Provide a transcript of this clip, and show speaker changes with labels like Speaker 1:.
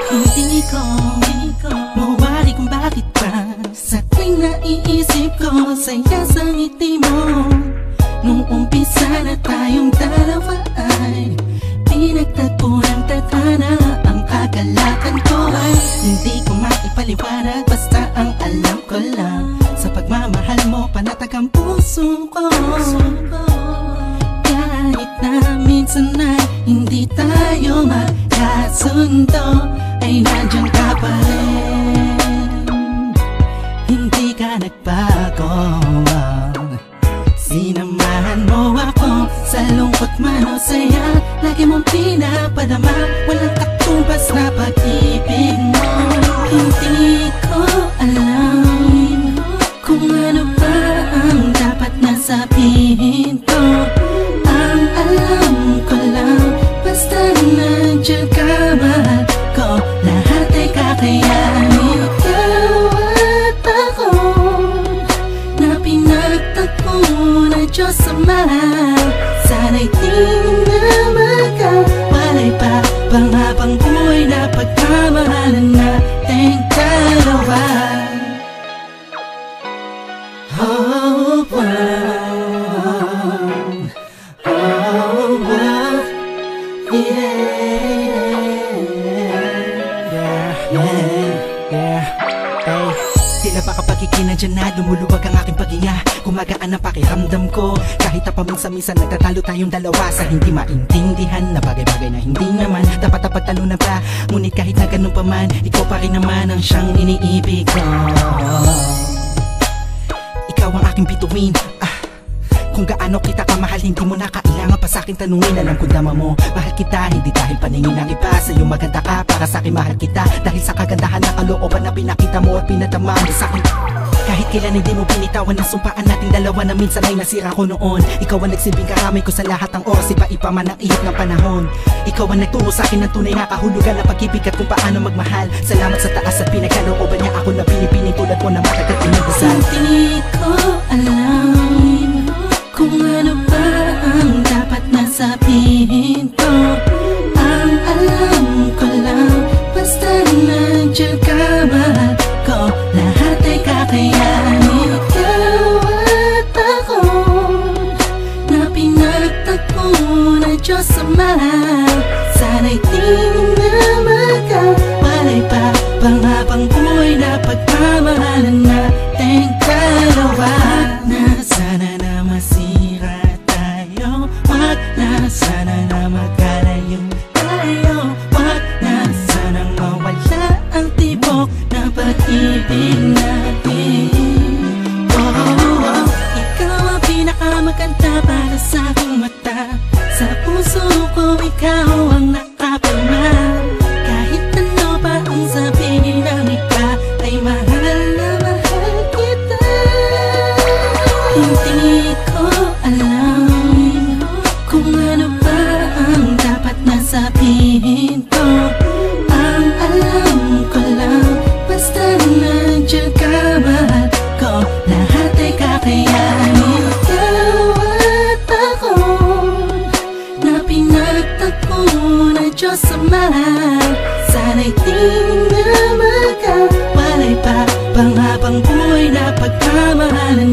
Speaker 1: Hindi ko mawari kung bakit pa sa tuwing naiisip ko saya sa ngiti mo. Nung umpisa na tayong dalawa ay pinagtagpo ng tadhana. Ang kagalakan ko ay hindi ko maipaliwanag, basta ang alam ko lang sa pagmamahal mo panatag ang puso ko. Kahit na minsan ay hindi tayo magkasundo, ay nandiyan ka pa rin. Hindi ka nagbago. Sinamahan mo ako sa lungkot man o saya. Lagi mong pinapadama, walang katumbas na pag-ibig mo. Hindi ko alam kung ano ba ang dapat na sabihin ko. Ang alam ko lang, basta nandiyan ka, mahal ko. Lahat ay kakayanin. Ikaw at ako na pinagtagpo na Diyos Ama. Sana'y di na magkawalay pa pang habang buhay na pagmamahalan nating dalawa. Oh, wow. Oh, wow. Tila ba kapag ikinadyan na lumuluwag ang aking paghinga, gumagaan ang pakiramdam ko. Kahit na paminsan-minsan nagtatalo tayong dalawa sa hindi maintindihan na bagay-bagay na hindi naman dapat na pagtalunan pa. Ngunit kahit na ganun pa man, ikaw pa rin naman ang siyang iniibig ko. Ikaw ang aking bituin. Kung gaano kita kamahal, hindi mo na kailangan pa sa'kin tanungin. Alam ko dama mo, mahal kita, hindi dahil paningin ng iba. Sa'yo maganda ka, para sa'kin mahal kita, dahil sa kagandahan na kalooban na pinakita mo at pinatama mo sa'kin. Kahit kailan hindi mo binitawan ang sumpaan nating dalawa na minsan ay nasira ko noon. Ikaw ang nagsilbing karamay ko sa lahat ng oras, iba-iba man ang ihip ng panahon. Ikaw ang nagturo sa'kin ng tunay na kahulugan ng pag-ibig at kung paano magmahal. Salamat sa taas at pinagkalooban niya ako na pinipining tulad mo na matagal pinagdasal. Hindi ko alam kung ano ba ang dapat na sabihin ko. Ang alam ko lang, basta nandiyan ka, mahal ko. Lahat ay kakayanin. Ikaw at ako na pinagtagpo na Diyos Ama. Sana'y di na magkawalay pa pang habang buhay na pagmamahalan nating dalawa. Na sana na masira tayo, wag na sana na magkalayo tayo, wag na sana mawala ang tibok na pag-ibig natin. Oh, ikaw ang pinakamaganda para sa aking mata. Sa puso ko ikaw ang nakapirma. Kahit ano pa ang sabihin ng iba, ay mahal na mahal kita. Hindi ko alam kung ano ba ang dapat na sabihin ko. Ang alam ko lang, basta nandiyan ka, mahal ko. Lahat ay kakayanin. Ikaw at ako na pinagtagpo na Diyos Ama. Sana'y di na magkawalay pa pang habang buhay na pagmamahalan